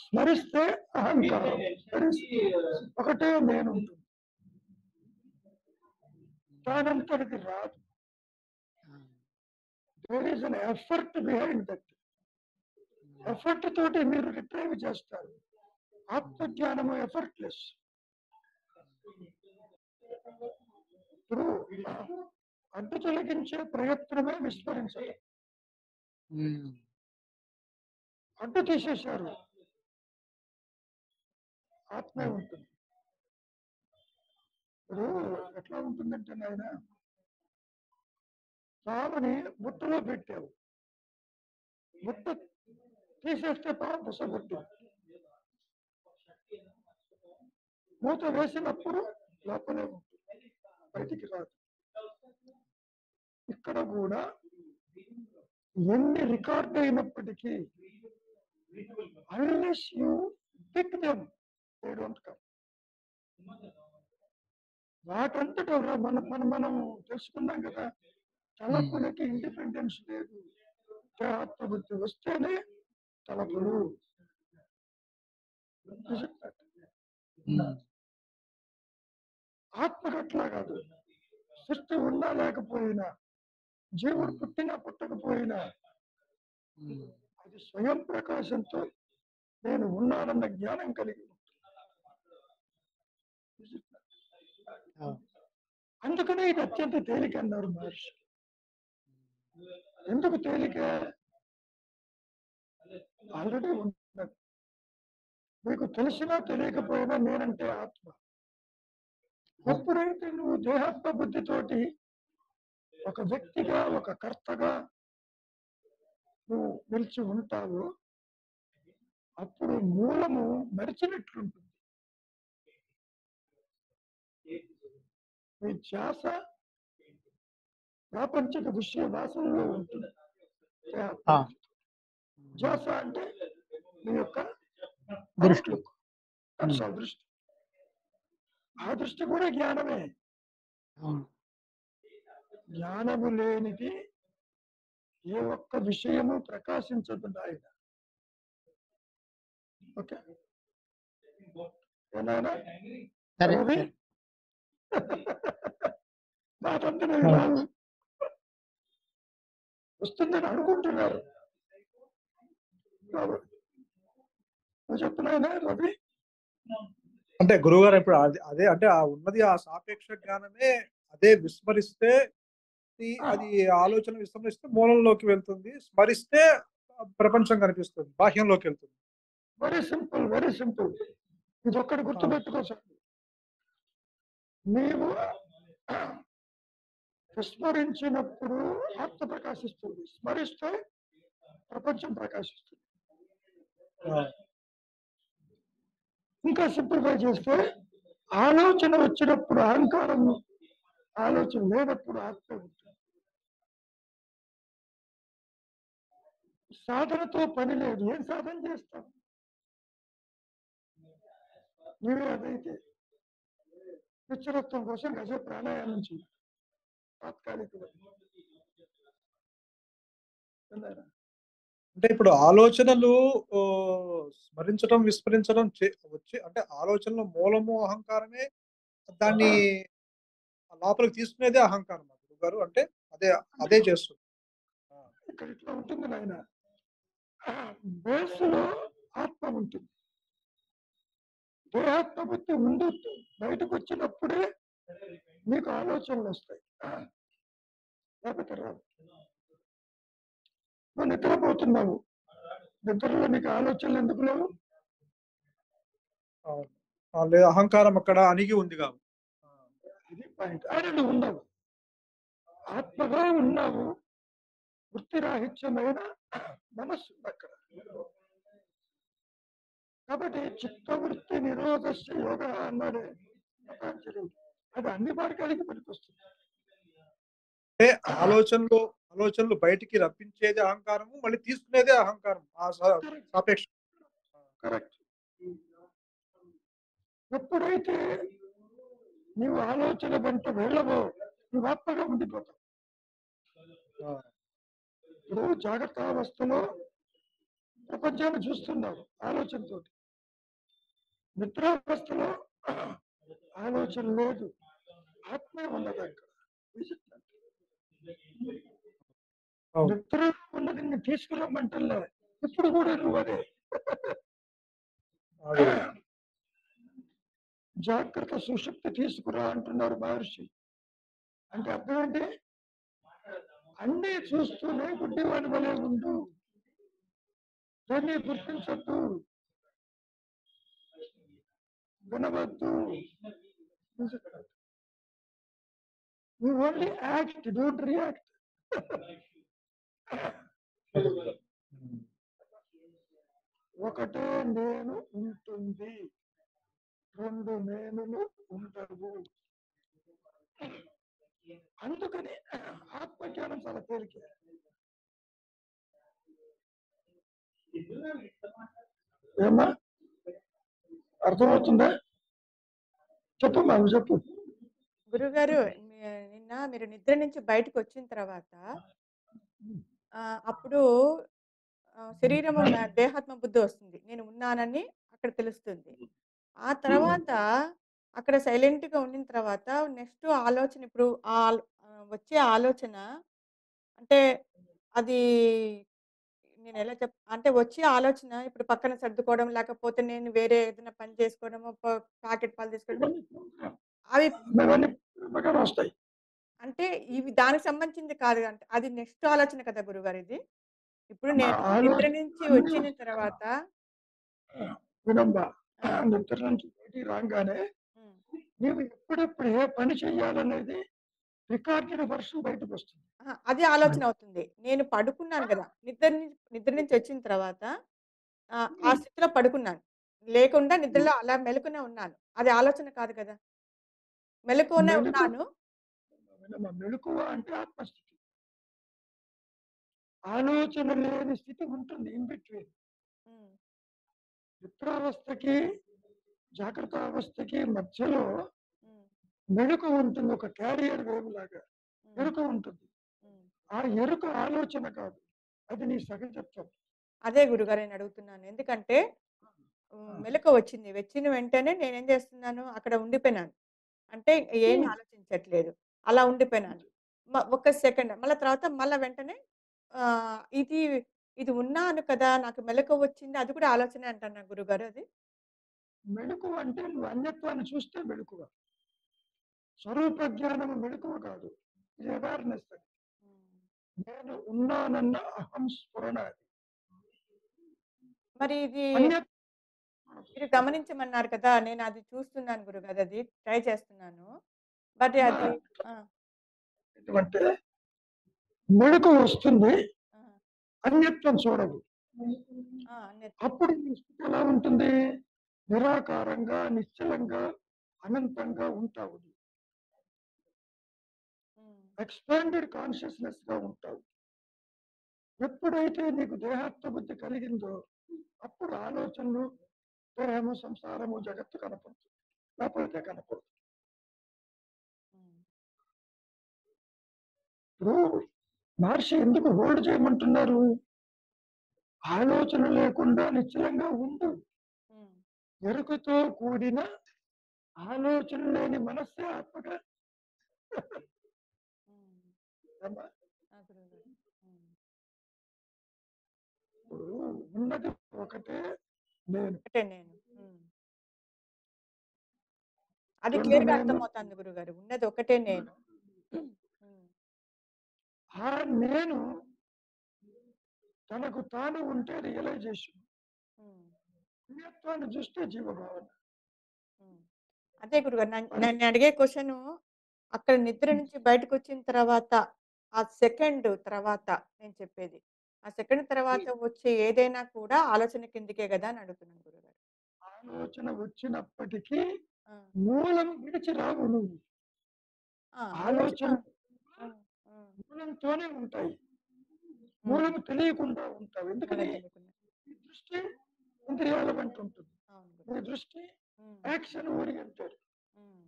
స్మరిస్తే అహంకారం. ఒకటే నేను ఉంటుంది, దానంతటికి రాదు. There is an effort behind that. Effort తోటి మీరు రిట్రైవ్ చేస్తారు. ఆత్మజ్ఞానము ఎఫర్ట్లెస్. ఇప్పుడు అడ్డు తొలగించే ప్రయత్నమే విస్మరించాలి. అడ్డు తీసేశారు, ఆత్మే ఉంటుంది. ఇప్పుడు ఎట్లా ఉంటుందంటే నాయన, పాముని బుట్టలో పెట్టావు, బుట్ట తీసేస్తే పాము బుసగొట్టు. మూత వేసినప్పుడు లోపలే ఉంటుంది, బయటికి రాదు. ఇక్కడ కూడా ఎన్ని రికార్డ్ అయినప్పటికీ unless you pick them they don't come. వాటంతటా మనం తెలుసుకున్నాం కదా, తలపులకి ఇండిపెండెన్స్ లేదు. ఆత్మబుద్ధి వస్తేనే తలపులు. ఆత్మకు అట్లా కాదు. సృష్టి ఉన్నా లేకపోయినా, జీవుడు పుట్టినా పుట్టకపోయినా, అది స్వయం ప్రకాశంతో నేను ఉన్నానన్న జ్ఞానం కలిగి ఉంటుంది. అందుకనే ఇది అత్యంత తేలిక అన్నారు మహర్షి. ఎందుకు తేలిక? ఆల్రెడీ ఉన్నది. మీకు తెలిసినా తెలియకపోయినా నేనంటే ఆత్మ. ఎప్పుడైతే నువ్వు దేహాత్మ బుద్ధితోటి ఒక వ్యక్తిగా, ఒక కర్తగా నువ్వు నిలిచి ఉంటావో అప్పుడు మూలము మరిచినట్లుంటుంది. మీ ధ్యాస ప్రాపంచిక విషయ వాసనలో ఉంటుంది. ధ్యాస అంటే మీ యొక్క దృష్టి. దృష్టి, ఆ దృష్టి కూడా జ్ఞానమే. జ్ఞానము లేనిది ఏ ఒక్క విషయము ప్రకాశించదు నాయన. ఓకే ఏనాయనా? మాటంతా రాదు. వస్తుందని అనుకుంటున్నారు. కాబట్టి నువ్వు చెప్పు నాయనా రవి. అంటే గురువుగారు ఇప్పుడు అదే అంటే ఆ ఉన్నది ఆ సాపేక్ష జ్ఞానమే అదే విస్మరిస్తే అది ఆలోచన విస్మరిస్తే మూలంలోకి వెళ్తుంది, స్మరిస్తే ప్రపంచం కనిపిస్తుంది, బాహ్యంలోకి వెళ్తుంది. Very simple, very simple. ఇది ఒక్కటి గుర్తుపెట్టుకో సార్. నీవు విస్మరించినప్పుడు ఆత్మ ప్రకాశిస్తుంది, స్మరిస్తే ప్రపంచం ప్రకాశిస్తుంది. ఇంకా సింప్లిఫై చేస్తే ఆలోచన వచ్చినప్పుడు అహంకారం, ఆలోచన లేనప్పుడు ఆత్మ ఉంటుంది. సాధనతో పని లేదు. ఏం సాధన చేస్తాం? నీవే అదైతే నిశ్చలత్వం కోసం కాసేపు ప్రాణాయామం చేయి, తాత్కాలిక. అంటే ఇప్పుడు ఆలోచనలు స్మరించడం విస్మరించడం వచ్చి అంటే ఆలోచనలో మూలము అహంకారమే, దాన్ని లోపలికి తీసుకునేదే అహంకారం గారు. అంటే అదే అదే చేస్తుంది. ఇక్కడ ఇట్లా ఉంటుంది నాయన, బేస్లో ఆత్మ ఉంటుంది. దేహాత్మ బుద్ధి ముందు బయటకు వచ్చినప్పుడే మీకు ఆలోచనలు వస్తాయి, లేకపోతే రావు. నువ్వు నిద్రపోతున్నావు, నిద్రలో నీకు ఆలోచనలు ఎందుకు లేవు? లేదు, అహంకారం అక్కడ అణిగి ఉంది కాదు. ఇది పాయింట్. ఆయన నువ్వు ఉన్నావు, ఆత్మగా ఉన్నావు, వృత్తిరాహిత్యమైన మనస్సు అక్కడ. కాబట్టి చిత్తవృత్తి నిరోధస్య యోగ అన్నాడే పతాంజలి. అది అన్ని మార్గాలకి పనికొస్తుంది. అంటే ఆలోచనలు బయటికి రప్పించేది అహంకారము, మళ్ళీ తీసుకునేదే అహంకారం. సాపేక్ష. కరెక్ట్. ఎప్పుడైతే నీవు ఆలోచన వెంట వెళ్ళవో నువ్వు ఆత్మగా ఉండిపోతావు. ఇప్పుడు జాగ్రత్త అవస్థలో ప్రపంచాన్ని చూస్తున్నావు ఆలోచనతో. నిద్రావస్థలో ఆలోచన లేదు, ఆత్మే ఉన్నది అక్కడ. నిద్ర ఉన్నది నిన్ను తీసుకురమ్మంటలే, ఇప్పుడు కూడా నువ్వు అదే. జాగ్రత్త సుషుప్తి తీసుకురా అంటున్నారు మహర్షి. అంటే అర్థం ఏంటి? అన్నీ చూస్తూనే గుడ్డివాడి వలె ఉండు, దాన్ని గుర్తించద్దు, వినవద్దు. You only act, don't react. ఒకటే నేను ఉంటుంది, రెండు నేనులు ఉండవు. అందుకని ఆత్మజ్ఞానం చాలా తేలిక. ఏమా అర్థమవుతుందా? చెప్పు మాకు, చెప్పు. గురుగారు, నిన్న మీరు నిద్ర నుంచి బయటకు వచ్చిన తర్వాత అప్పుడు శరీరము దేహాత్మ బుద్ధి వస్తుంది, నేను ఉన్నానని అక్కడ తెలుస్తుంది. ఆ తర్వాత అక్కడ సైలెంట్గా ఉండిన తర్వాత నెక్స్ట్ ఆలోచన, ఇప్పుడు వచ్చే ఆలోచన అంటే అది నేను ఎలా అంటే వచ్చే ఆలోచన ఇప్పుడు పక్కన సర్దుకోవడం, లేకపోతే నేను వేరే ఏదైనా పని చేసుకోవడము, ప్యాకెట్ పాలు తీసుకోవడం, అవి వస్తాయి. అంటే ఇవి దానికి సంబంధించింది కాదు. అంటే అది నెక్స్ట్ ఆలోచన కదా గురుగారు ఇది. ఇప్పుడు నేను నిద్ర నుంచి వచ్చిన తర్వాత వినమ్మా, నిద్ర నుంచి బయటికి రాగానే నీవు ఎప్పుడెప్పుడు ఏ పని చెయ్యాలనేది రికార్డెడ్ వర్షన్ బయటకు వస్తుంది. అది ఆలోచన అవుతుంది. నేను పడుకున్నాను కదా, నిద్ర నుంచి వచ్చిన తర్వాత ఆ స్థితిలో పడుకున్నాను, లేకుండా నిద్రలో అలా మెలకునే ఉన్నాను. అది ఆలోచన కాదు కదా, మెలకునే ఉన్నాను. మెలకువ అంటే ఆత్మస్థితి. ఆలోచన లేని స్థితి ఉంటుంది ఇన్ బిట్వీన్. నిద్రావస్థకి జాగ్రత్త అవస్థకి మధ్యలో మెరుక ఉంటుంది, ఒక క్యారియర్ వేవ్ లాగా ఎరుక ఉంటుంది. ఆ ఎరుక ఆలోచన కాదు, అది నీ సహజత్వం. అదే గురుగారు నేను అడుగుతున్నాను. ఎందుకంటే మెలకువ వచ్చింది, వచ్చిన వెంటనే నేనేం చేస్తున్నాను, అక్కడ ఉండిపోయినాను. అంటే ఏమి ఆలోచించట్లేదు, అలా ఉండిపోయినాను. ఒక సెకండ్ మళ్ళీ తర్వాత మళ్ళీ వెంటనే ఇది ఇది ఉన్నాను కదా! నాకు మెలకువ వచ్చింది. అది కూడా ఆలోచనే అంటారా గురుగారు అది? మెలకువ అంటే నువ్వు అన్యత్వాన్ని చూస్తే మెలకువ. స్వరూప జ్ఞానము మెలకువ కాదు. ఇది అవేర్‌నెస్ అది. హ్మ్. నేను ఉన్నానన్న అహం స్ఫురణ అది. మరి ఇది అన్యత్ మీరు గమనించమన్నారు కదా! నేను అది చూస్తున్నాను గురుగారు. అది ట్రై చేస్తున్నాను. బట్ అది ఆ! అంటే మెలకువ వస్తుంది. ఆ! అన్యత్వం చూడదు. ఆ! అన్యత అప్పుడు నీ స్థితి ఎలా ఉంటుంది? నిరాకారంగా, నిశ్చలంగా, అనంతంగా ఉంటావు. హ్మ్. ఎక్స్‌పాండెడ్ కాన్షియస్‌నెస్‌గా ఉంటావు. ఎప్పుడైతే నీకు దేహాత్మ బుద్ధి కలిగిందో, అప్పుడు ఆలోచనలు, దేహము, సంసారము, జగత్తు కనపడుతుంది. లేకపోతే కనపడదు. హ్మ్. ఇప్పుడు మహర్షి ఎందుకు హోల్డ్ చేయమంటున్నారు? ఆలోచన లేకుండా నిశ్చలంగా ఉండు. హ్మ్. ఎరుకతో కూడిన ఆలోచన లేని మనస్సే ఆత్మగా హ్మ్. అమ్మా. ఆ! గురువుగారు. హ్మ్. ఇప్పుడు ఉన్నది ఒకటే నేను. ఒకటే నేను. హ్మ్. అది రెండు క్లియర్‌గా నేను. అర్థమవుతాంది గురుగారు. ఉన్నది ఒకటే నేను. హ్మ్. ఆ నేను తనకు తాను ఉంటే రియలైజేషన్. హ్మ్. పుణ్యత్వాన్ని చూస్తే జీవభావన. హ్మ్. అదే గురుగారు. నన్ను అడిగే క్వెషను అక్కడ నిద్ర నుంచి బయటకొచ్చిన తర్వాత, ఆ సెకండ్ తర్వాత నేను చెప్పేది. ఆ సెకండ్ తర్వాత వచ్చే ఏదైనా కూడా ఆలోచన కిందకే గదా! అని అడుగుతున్నాను గురుగారు. ఆలోచన వచ్చినప్పటికీ ఆ! మూలం విడిచి రావు నువ్వు. ఆ! ఆలోచన ఆలోచన ఆ! ఆ! మూలంతోనే ఉంటాయి. హ్మ్. మూలము తెలియకుండా ఉంటావు. ఎందుకని? మూలం తెలియకుండా. ఈ దృష్టి ఇంద్రియాల వెంట ఉంటుంది. అవును ఈ గురుగారు. దృష్టి హ్మ్. Action oriented. హ్మ్.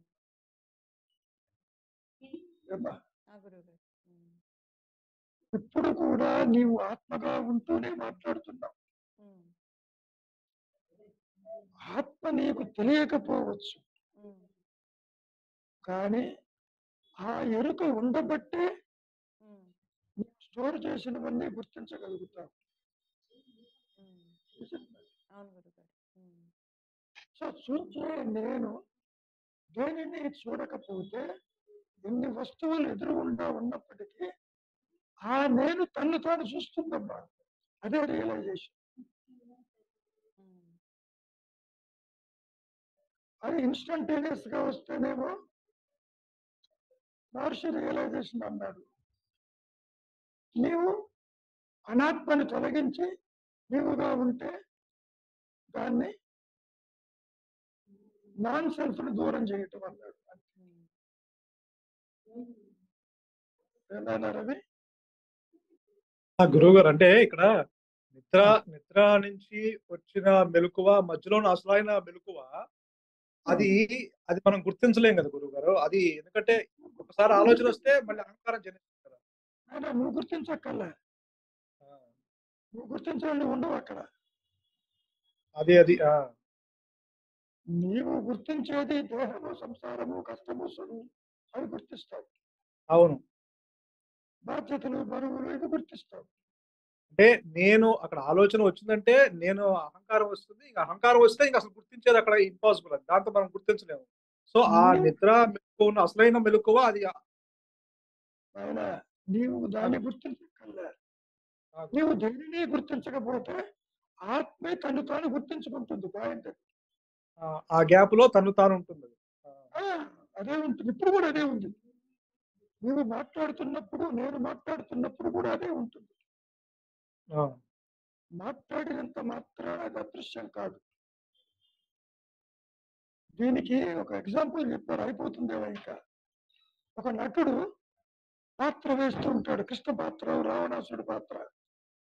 ఏమ్మా? ఆ! గురువుగారు. హ్మ్. ఇప్పుడు కూడా నీవు ఆత్మగా ఉంటూనే మాట్లాడుతున్నావు. హ్మ్. ఆత్మ నీకు తెలియకపోవచ్చు. హ్మ్. కానీ ఆ ఎరుక ఉండబట్టే హ్మ్. నీవు స్టోర్ చేసినవన్నీ గుర్తించగలుగుతావు. హ్మ్. నిజంగా. అవును గురుగారు. హ్మ్. సో చూచే నేను దేనిని చూడకపోతే ఎన్ని వస్తువులు ఎదురుగుండా ఉన్నప్పటికీ ఆ నేను తన్ను తాను చూస్తుందమ్మా. అదే రియలైజేషన్. హ్మ్. అది ఇన్స్టంటేనియస్ గా వస్తేనేమో మహర్షి రియలైజేషన్ అన్నాడు. నీవు అనాత్మని తొలగించి నీవుగా ఉంటే దాన్ని నాన్ సెల్ఫ్ ని దూరం చేయటం అన్నాడు. హ్మ్. ఏమన్నా రవి? గురువు గారు అంటే ఇక్కడ నిద్ర ఆ, నిద్ర నుంచి వచ్చిన మెలకువ మధ్యలో ఉన్న అసలైన మెలకువ అది అది మనం గుర్తించలేం కదా గురువు గారు. అది ఎందుకంటే ఒకసారి ఆలోచన వస్తే మళ్ళీ అహంకారం జనిస్తుంది కదా. అయినా నువ్వు గుర్తించక్కర్లే. ఆ, నువ్వు గుర్తించడం ఉండవు అక్కడ. అది నీవు గుర్తించేది దేహము, సంసారము, కష్టము, సుఖము అవి గుర్తిస్తావు. అవును. బాధ్యతలు, బరువులు ఇవి గుర్తిస్తావు. అంటే నేను అక్కడ ఆలోచన వచ్చిందంటే నేను అహంకారం వస్తుంది. ఇక అహంకారం వస్తే ఇంక అసలు గుర్తించేది అక్కడ ఇంపాసిబుల్. అది దాంతో మనం గుర్తించలేము. సో ఆ నీవు నిద్ర మెలకువ ఉన్న అసలైన మెలకువ అది ఆయన నీవు దాన్ని గుర్తించక్కర్లే. నీవు దేనిని గుర్తించకపోతే ఆత్మే తను తాను గుర్తించుకుంటుంది. పాయింట్ అది. ఆ గ్యాప్ లో తను తాను ఉంటుంది. ఆ, ఆ, అదే ఉంటుంది. ఇప్పుడు కూడా అదే ఉంది. నీవు మాట్లాడుతున్నప్పుడు, నేను మాట్లాడుతున్నప్పుడు కూడా అదే ఉంటుంది. ఆ, మాట్లాడినంత మాత్రాన అది అదృశ్యం కాదు. దీనికి ఒక ఎగ్జాంపుల్ చెప్పారు, అయిపోతుందేమో ఇంకా. ఒక నటుడు పాత్ర వేస్తూ ఉంటాడు. కృష్ణ పాత్ర, రావణాసుడి పాత్ర.